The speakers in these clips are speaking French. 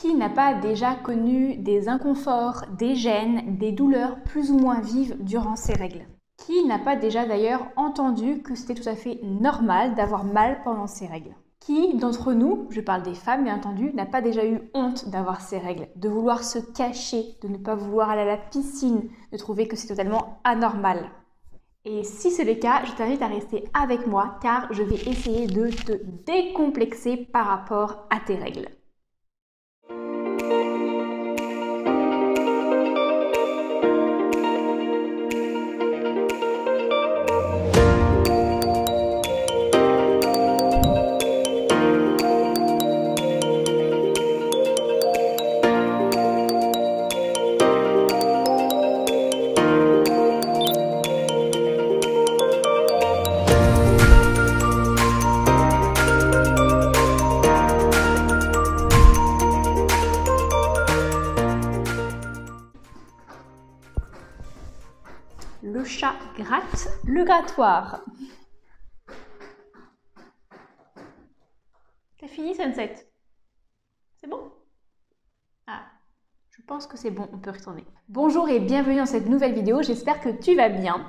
Qui n'a pas déjà connu des inconforts, des gênes, des douleurs plus ou moins vives durant ses règles? Qui n'a pas déjà d'ailleurs entendu que c'était tout à fait normal d'avoir mal pendant ses règles? Qui d'entre nous, je parle des femmes bien entendu, n'a pas déjà eu honte d'avoir ses règles, de vouloir se cacher, de ne pas vouloir aller à la piscine, de trouver que c'est totalement anormal? Et si c'est le cas, je t'invite à rester avec moi car je vais essayer de te décomplexer par rapport à tes règles. Le chat gratte le grattoir. T'as fini, Sunset? C'est bon? Ah, je pense que c'est bon, on peut retourner. Bonjour et bienvenue dans cette nouvelle vidéo, j'espère que tu vas bien.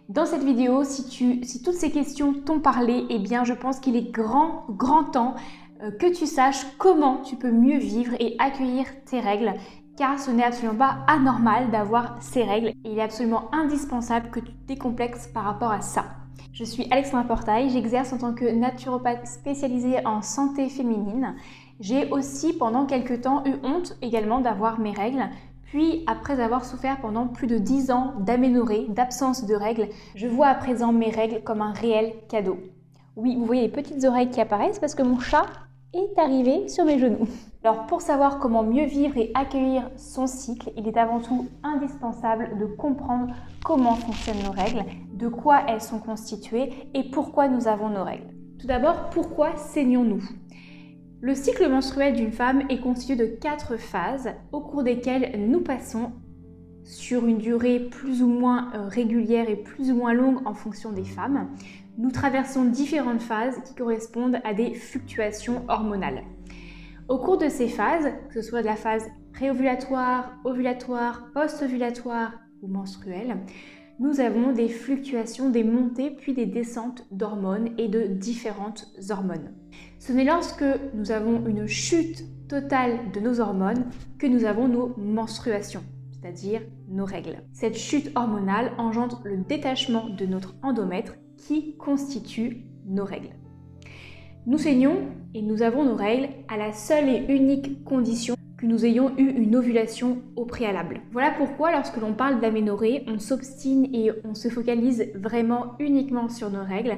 Dans cette vidéo, si toutes ces questions t'ont parlé, eh bien je pense qu'il est grand temps que tu saches comment tu peux mieux vivre et accueillir tes règles, car ce n'est absolument pas anormal d'avoir ces règles. Il est absolument indispensable que tu te décomplexes par rapport à ça. Je suis Alexandra Portail, j'exerce en tant que naturopathe spécialisée en santé féminine. J'ai aussi pendant quelques temps eu honte également d'avoir mes règles. Puis, après avoir souffert pendant plus de 10 ans d'aménorrhée, d'absence de règles, je vois à présent mes règles comme un réel cadeau. Oui, vous voyez les petites oreilles qui apparaissent parce que mon chat est arrivé sur mes genoux. Alors pour savoir comment mieux vivre et accueillir son cycle, il est avant tout indispensable de comprendre comment fonctionnent nos règles, de quoi elles sont constituées et pourquoi nous avons nos règles. Tout d'abord, pourquoi saignons-nous ? Le cycle menstruel d'une femme est constitué de 4 phases au cours desquelles nous passons sur une durée plus ou moins régulière et plus ou moins longue en fonction des femmes. Nous traversons différentes phases qui correspondent à des fluctuations hormonales. Au cours de ces phases, que ce soit de la phase préovulatoire, ovulatoire, post-ovulatoire ou menstruelle, nous avons des fluctuations, des montées puis des descentes d'hormones et de différentes hormones. Ce n'est lorsque nous avons une chute totale de nos hormones que nous avons nos menstruations, c'est-à-dire nos règles. Cette chute hormonale engendre le détachement de notre endomètre qui constitue nos règles. Nous saignons et nous avons nos règles à la seule et unique condition que nous ayons eu une ovulation au préalable. Voilà pourquoi lorsque l'on parle d'aménorrhée, on s'obstine et on se focalise vraiment uniquement sur nos règles.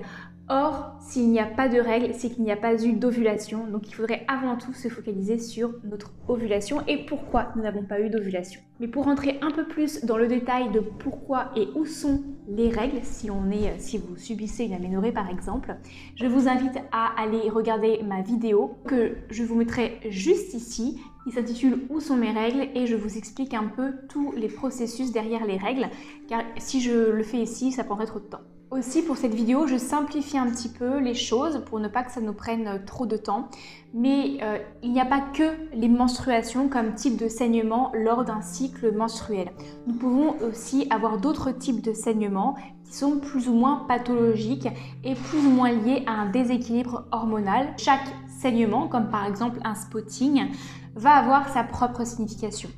Or, s'il n'y a pas de règles, c'est qu'il n'y a pas eu d'ovulation. Donc il faudrait avant tout se focaliser sur notre ovulation et pourquoi nous n'avons pas eu d'ovulation. Mais pour rentrer un peu plus dans le détail de pourquoi et où sont les règles, si vous subissez une aménorrhée par exemple, je vous invite à aller regarder ma vidéo que je vous mettrai juste ici. Il s'intitule « Où sont mes règles ?» et je vous explique un peu tous les processus derrière les règles, car si je le fais ici, ça prendrait trop de temps. Aussi pour cette vidéo, je simplifie un petit peu les choses pour ne pas que ça nous prenne trop de temps. Mais il n'y a pas que les menstruations comme type de saignement lors d'un cycle menstruel. Nous pouvons aussi avoir d'autres types de saignements qui sont plus ou moins pathologiques et plus ou moins liés à un déséquilibre hormonal. Chaque saignement, comme par exemple un spotting, va avoir sa propre signification.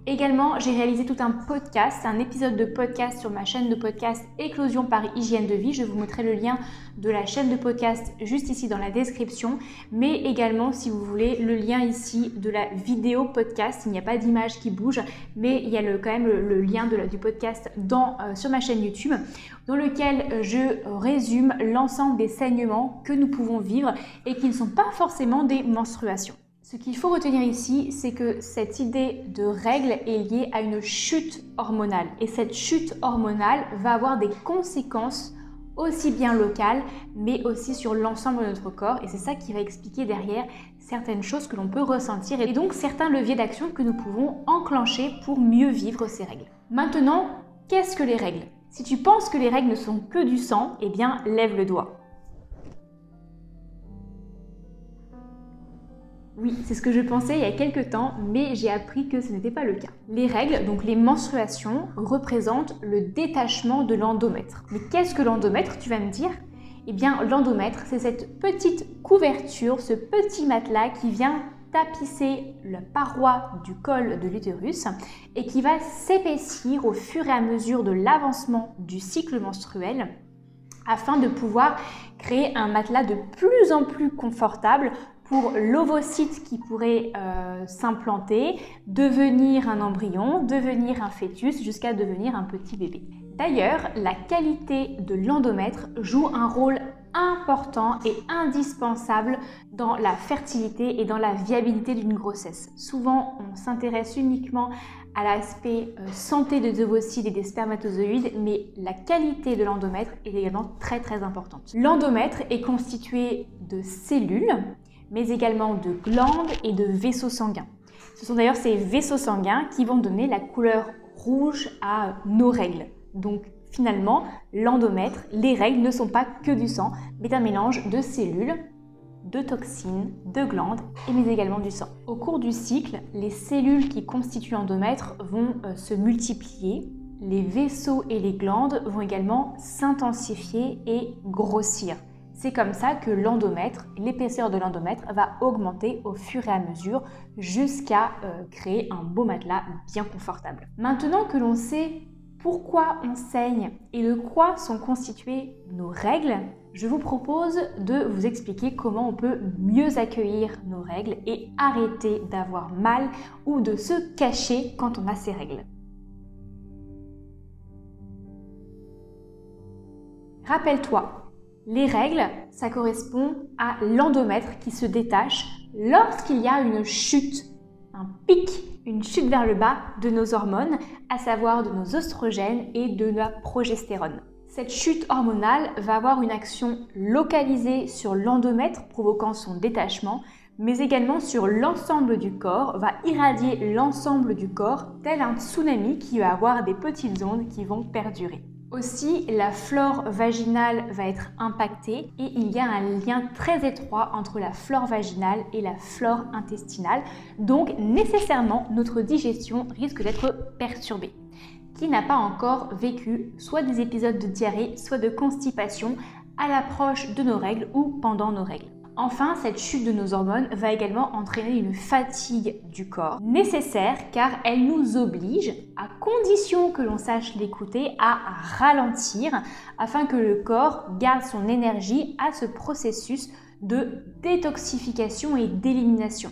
Également, j'ai réalisé tout un podcast, un épisode de podcast sur ma chaîne de podcast Éclosion par Hygiène de Vie. Je vous mettrai le lien de la chaîne de podcast juste ici dans la description, mais également, si vous voulez, le lien ici de la vidéo podcast. Il n'y a pas d'image qui bouge, mais il y a quand même le lien du podcast sur ma chaîne YouTube, dans lequel je résume l'ensemble des saignements que nous pouvons vivre et qui ne sont pas forcément des menstruations. Ce qu'il faut retenir ici, c'est que cette idée de règle est liée à une chute hormonale. Et cette chute hormonale va avoir des conséquences aussi bien locales, mais aussi sur l'ensemble de notre corps. Et c'est ça qui va expliquer derrière certaines choses que l'on peut ressentir et donc certains leviers d'action que nous pouvons enclencher pour mieux vivre ces règles. Maintenant, qu'est-ce que les règles ? Si tu penses que les règles ne sont que du sang, eh bien, lève le doigt. Oui, c'est ce que je pensais il y a quelques temps, mais j'ai appris que ce n'était pas le cas. Les règles, donc les menstruations, représentent le détachement de l'endomètre. Mais qu'est-ce que l'endomètre, tu vas me dire? Eh bien, l'endomètre, c'est cette petite couverture, ce petit matelas qui vient tapisser la paroi du col de l'utérus et qui va s'épaissir au fur et à mesure de l'avancement du cycle menstruel afin de pouvoir créer un matelas de plus en plus confortable pour l'ovocyte qui pourrait s'implanter, devenir un embryon, devenir un fœtus, jusqu'à devenir un petit bébé. D'ailleurs, la qualité de l'endomètre joue un rôle important et indispensable dans la fertilité et dans la viabilité d'une grossesse. Souvent, on s'intéresse uniquement à l'aspect santé des ovocytes et des spermatozoïdes, mais la qualité de l'endomètre est également très importante. L'endomètre est constitué de cellules, mais également de glandes et de vaisseaux sanguins. Ce sont d'ailleurs ces vaisseaux sanguins qui vont donner la couleur rouge à nos règles. Donc finalement, l'endomètre, les règles ne sont pas que du sang, mais un mélange de cellules, de toxines, de glandes, mais également du sang. Au cours du cycle, les cellules qui constituent l'endomètre vont se multiplier, les vaisseaux et les glandes vont également s'intensifier et grossir. C'est comme ça que l'endomètre, l'épaisseur de l'endomètre va augmenter au fur et à mesure jusqu'à créer un beau matelas bien confortable. Maintenant que l'on sait pourquoi on saigne et de quoi sont constituées nos règles, je vous propose de vous expliquer comment on peut mieux accueillir nos règles et arrêter d'avoir mal ou de se cacher quand on a ces règles. Rappelle-toi, les règles, ça correspond à l'endomètre qui se détache lorsqu'il y a une chute, un pic, une chute vers le bas de nos hormones, à savoir de nos oestrogènes et de la progestérone. Cette chute hormonale va avoir une action localisée sur l'endomètre, provoquant son détachement, mais également sur l'ensemble du corps, va irradier l'ensemble du corps, tel un tsunami qui va avoir des petites ondes qui vont perdurer. Aussi, la flore vaginale va être impactée et il y a un lien très étroit entre la flore vaginale et la flore intestinale. Donc, nécessairement, notre digestion risque d'être perturbée. Qui n'a pas encore vécu soit des épisodes de diarrhée, soit de constipation à l'approche de nos règles ou pendant nos règles? Enfin, cette chute de nos hormones va également entraîner une fatigue du corps, nécessaire car elle nous oblige, à condition que l'on sache l'écouter, à ralentir afin que le corps garde son énergie à ce processus de détoxification et d'élimination.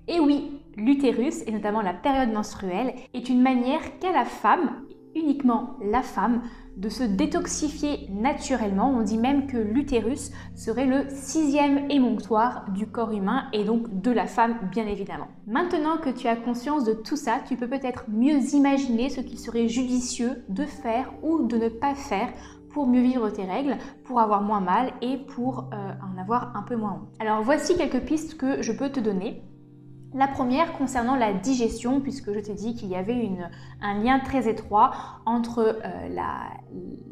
Et oui, l'utérus, et notamment la période menstruelle, est une manière qu'a la femme, uniquement la femme, de se détoxifier naturellement. On dit même que l'utérus serait le 6e émonctoire du corps humain et donc de la femme bien évidemment. Maintenant que tu as conscience de tout ça, tu peux peut-être mieux imaginer ce qu'il serait judicieux de faire ou de ne pas faire pour mieux vivre tes règles, pour avoir moins mal et pour en avoir un peu moins honte. Alors voici quelques pistes que je peux te donner. La première concernant la digestion, puisque je t'ai dit qu'il y avait un lien très étroit entre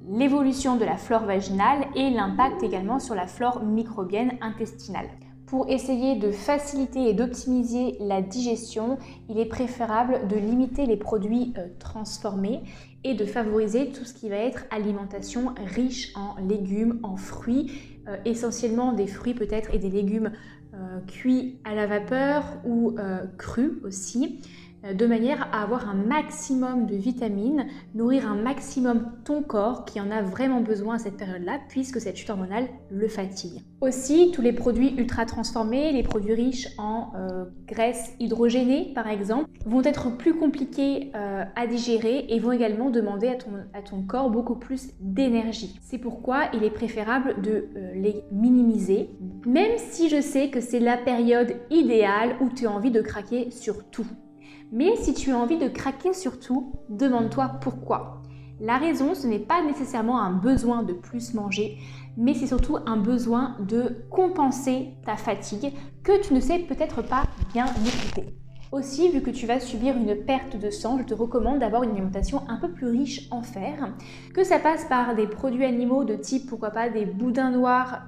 l'évolution de la flore vaginale et l'impact également sur la flore microbienne intestinale. Pour essayer de faciliter et d'optimiser la digestion, il est préférable de limiter les produits transformés et de favoriser tout ce qui va être alimentation riche en légumes, en fruits, essentiellement des fruits peut-être et des légumes cuits à la vapeur ou crus aussi, de manière à avoir un maximum de vitamines, nourrir un maximum ton corps qui en a vraiment besoin à cette période-là puisque cette chute hormonale le fatigue. Aussi, tous les produits ultra transformés, les produits riches en graisses hydrogénées par exemple, vont être plus compliqués à digérer et vont également demander à ton corps beaucoup plus d'énergie. C'est pourquoi il est préférable de les minimiser, même si je sais que c'est la période idéale où tu as envie de craquer sur tout. Mais si tu as envie de craquer sur tout, demande-toi pourquoi. La raison, ce n'est pas nécessairement un besoin de plus manger, mais c'est surtout un besoin de compenser ta fatigue que tu ne sais peut-être pas bien écouter. Aussi, vu que tu vas subir une perte de sang, je te recommande d'avoir une alimentation un peu plus riche en fer, que ça passe par des produits animaux de type, pourquoi pas, des boudins noirs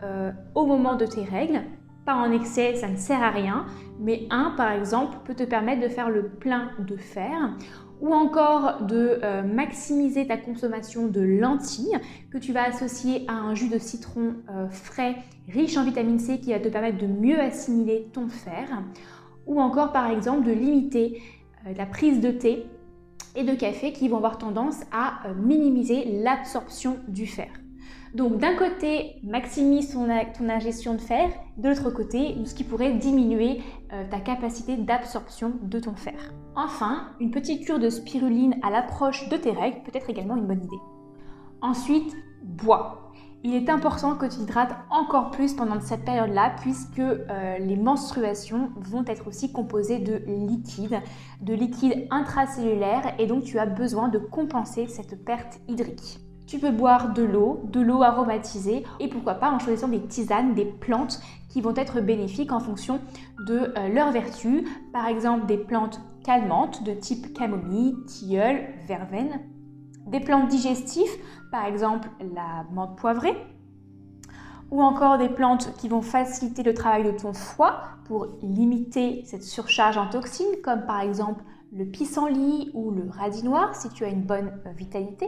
au moment de tes règles, pas en excès, ça ne sert à rien, mais un par exemple peut te permettre de faire le plein de fer, ou encore de maximiser ta consommation de lentilles que tu vas associer à un jus de citron frais, riche en vitamine C qui va te permettre de mieux assimiler ton fer, ou encore par exemple de limiter la prise de thé et de café qui vont avoir tendance à minimiser l'absorption du fer. Donc d'un côté, maximise ton ingestion de fer, de l'autre côté, ce qui pourrait diminuer ta capacité d'absorption de ton fer. Enfin, une petite cure de spiruline à l'approche de tes règles peut être également une bonne idée. Ensuite, bois. Il est important que tu t'hydrates encore plus pendant cette période-là puisque les menstruations vont être aussi composées de liquide intracellulaire et donc tu as besoin de compenser cette perte hydrique. Tu peux boire de l'eau aromatisée et pourquoi pas en choisissant des tisanes, des plantes qui vont être bénéfiques en fonction de leurs vertus. Par exemple, des plantes calmantes de type camomille, tilleul, verveine. Des plantes digestives, par exemple la menthe poivrée. Ou encore des plantes qui vont faciliter le travail de ton foie pour limiter cette surcharge en toxines, comme par exemple le pissenlit ou le radis noir si tu as une bonne vitalité.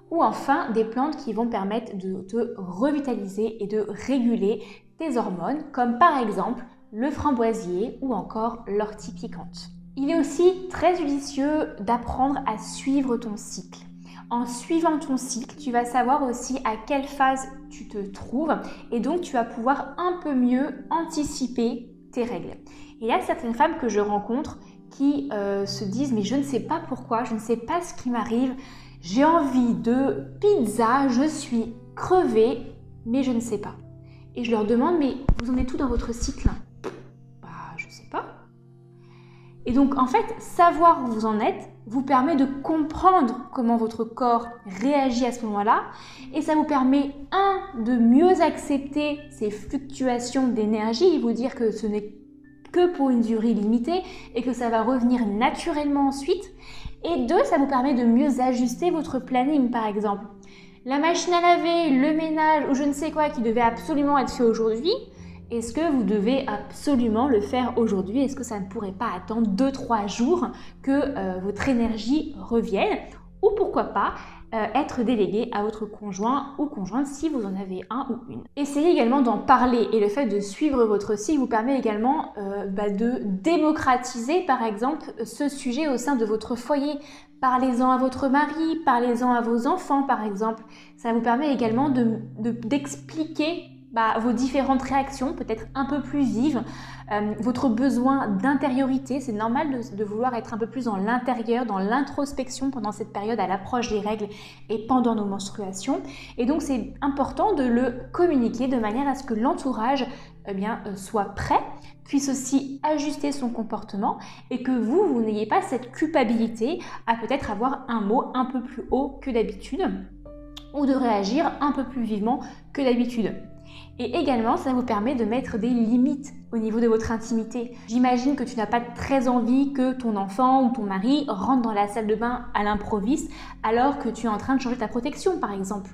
Ou enfin des plantes qui vont permettre de te revitaliser et de réguler tes hormones, comme par exemple le framboisier ou encore l'ortie piquante. Il est aussi très judicieux d'apprendre à suivre ton cycle. En suivant ton cycle, tu vas savoir aussi à quelle phase tu te trouves et donc tu vas pouvoir un peu mieux anticiper tes règles. Et il y a certaines femmes que je rencontre qui se disent « mais je ne sais pas pourquoi, je ne sais pas ce qui m'arrive ». J'ai envie de pizza, je suis crevée, mais je ne sais pas. Et je leur demande, mais vous en êtes où dans votre cycle? Bah, je ne sais pas. Et donc, en fait, savoir où vous en êtes vous permet de comprendre comment votre corps réagit à ce moment-là. Et ça vous permet, de mieux accepter ces fluctuations d'énergie et vous dire que ce n'est que pour une durée limitée et que ça va revenir naturellement ensuite. Et deux, ça vous permet de mieux ajuster votre planning par exemple. La machine à laver, le ménage ou je ne sais quoi qui devait absolument être fait aujourd'hui, est-ce que vous devez absolument le faire aujourd'hui? Est-ce que ça ne pourrait pas attendre 2-3 jours que votre énergie revienne? Ou pourquoi pas être délégué à votre conjoint ou conjointe si vous en avez un ou une. Essayez également d'en parler et le fait de suivre votre cycle vous permet également de démocratiser par exemple ce sujet au sein de votre foyer. Parlez-en à votre mari, parlez-en à vos enfants par exemple. Ça vous permet également d'expliquer vos différentes réactions, peut-être un peu plus vives, votre besoin d'intériorité. C'est normal de vouloir être un peu plus dans l'intérieur, dans l'introspection pendant cette période à l'approche des règles et pendant nos menstruations. Et donc c'est important de le communiquer de manière à ce que l'entourage soit prêt, puisse aussi ajuster son comportement et que vous n'ayez pas cette culpabilité à peut-être avoir un mot un peu plus haut que d'habitude ou de réagir un peu plus vivement que d'habitude. Et également, ça vous permet de mettre des limites au niveau de votre intimité. J'imagine que tu n'as pas très envie que ton enfant ou ton mari rentre dans la salle de bain à l'improviste alors que tu es en train de changer ta protection par exemple.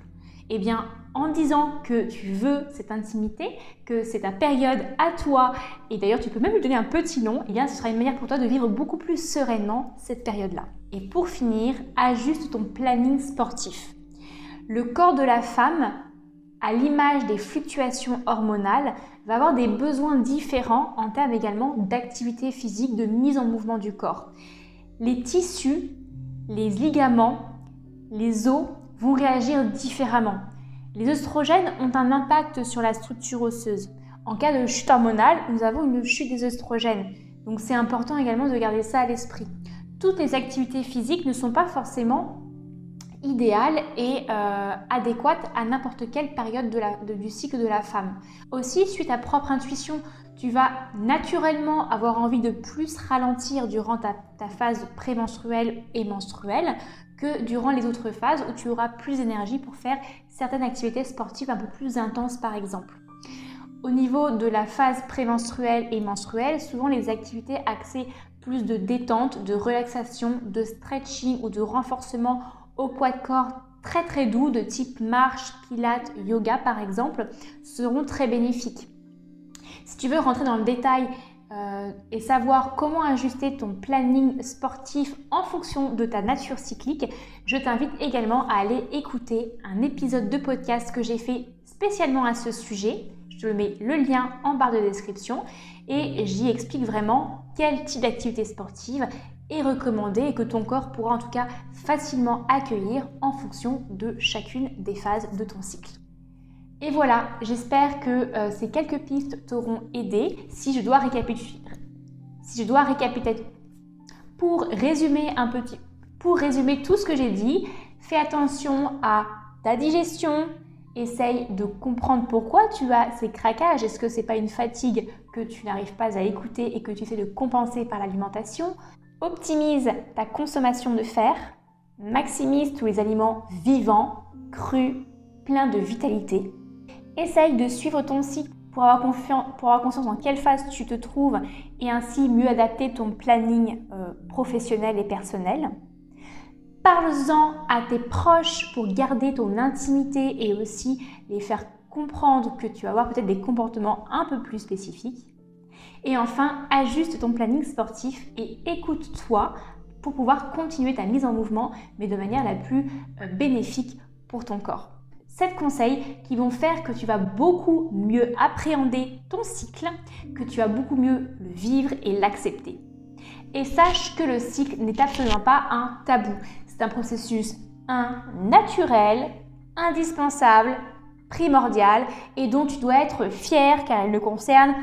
Eh bien, en disant que tu veux cette intimité, que c'est ta période à toi, et d'ailleurs tu peux même lui donner un petit nom, eh bien ce sera une manière pour toi de vivre beaucoup plus sereinement cette période-là. Et pour finir, ajuste ton planning sportif. Le corps de la femme, à l'image des fluctuations hormonales, va avoir des besoins différents en termes également d'activité physique, de mise en mouvement du corps. Les tissus, les ligaments, les os vont réagir différemment. Les œstrogènes ont un impact sur la structure osseuse. En cas de chute hormonale, nous avons une chute des œstrogènes. Donc c'est important également de garder ça à l'esprit. Toutes les activités physiques ne sont pas forcément idéale et adéquate à n'importe quelle période du cycle de la femme. Aussi, suite à propre intuition, tu vas naturellement avoir envie de plus ralentir durant ta phase prémenstruelle et menstruelle que durant les autres phases où tu auras plus d'énergie pour faire certaines activités sportives un peu plus intenses par exemple. Au niveau de la phase prémenstruelle et menstruelle, souvent les activités axées plus de détente, de relaxation, de stretching ou de renforcement au poids de corps très très doux de type marche, pilates, yoga par exemple seront très bénéfiques. Si tu veux rentrer dans le détail et savoir comment ajuster ton planning sportif en fonction de ta nature cyclique, je t'invite également à aller écouter un épisode de podcast que j'ai fait spécialement à ce sujet. Je te mets le lien en barre de description et j'y explique vraiment quel type d'activité sportive est recommandé et que ton corps pourra en tout cas facilement accueillir en fonction de chacune des phases de ton cycle. Et voilà, j'espère que ces quelques pistes t'auront aidé. Si je dois récapituler, pour résumer tout ce que j'ai dit, fais attention à ta digestion, essaye de comprendre pourquoi tu as ces craquages. Est-ce que c'est pas une fatigue que tu n'arrives pas à écouter et que tu essaies de compenser par l'alimentation? Optimise ta consommation de fer, maximise tous les aliments vivants, crus, pleins de vitalité. Essaye de suivre ton cycle pour avoir conscience dans quelle phase tu te trouves et ainsi mieux adapter ton planning professionnel et personnel. Parle-en à tes proches pour garder ton intimité et aussi les faire comprendre que tu vas avoir peut-être des comportements un peu plus spécifiques. Et enfin, ajuste ton planning sportif et écoute-toi pour pouvoir continuer ta mise en mouvement, mais de manière la plus bénéfique pour ton corps. 7 conseils qui vont faire que tu vas beaucoup mieux appréhender ton cycle, que tu vas beaucoup mieux le vivre et l'accepter. Et sache que le cycle n'est absolument pas un tabou. C'est un processus naturel, indispensable, primordial et dont tu dois être fier car il ne concerne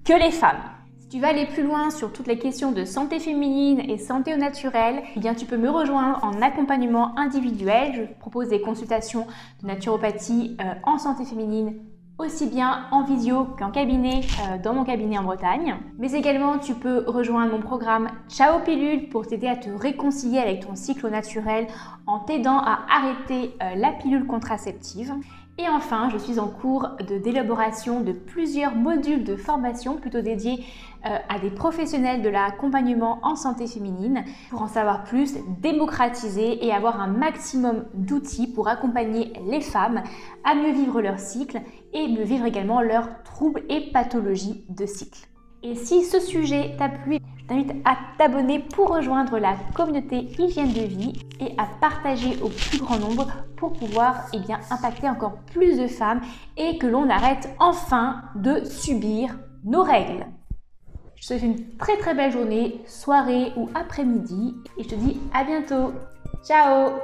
que les femmes. Si tu veux aller plus loin sur toutes les questions de santé féminine et santé au naturel, eh bien tu peux me rejoindre en accompagnement individuel. Je propose des consultations de naturopathie en santé féminine, aussi bien en visio qu'en cabinet, dans mon cabinet en Bretagne. Mais également, tu peux rejoindre mon programme Ciao Pilule pour t'aider à te réconcilier avec ton cycle naturel en t'aidant à arrêter la pilule contraceptive. Et enfin, je suis en cours d'élaboration de plusieurs modules de formation plutôt dédiés à des professionnels de l'accompagnement en santé féminine pour en savoir plus, démocratiser et avoir un maximum d'outils pour accompagner les femmes à mieux vivre leur cycle et mieux vivre également leurs troubles et pathologies de cycle. Et si ce sujet t'a plu, je t'invite à t'abonner pour rejoindre la communauté Hygiène de vie et à partager au plus grand nombre pour pouvoir impacter encore plus de femmes et que l'on arrête enfin de subir nos règles. Je te souhaite une très très belle journée, soirée ou après-midi et je te dis à bientôt. Ciao!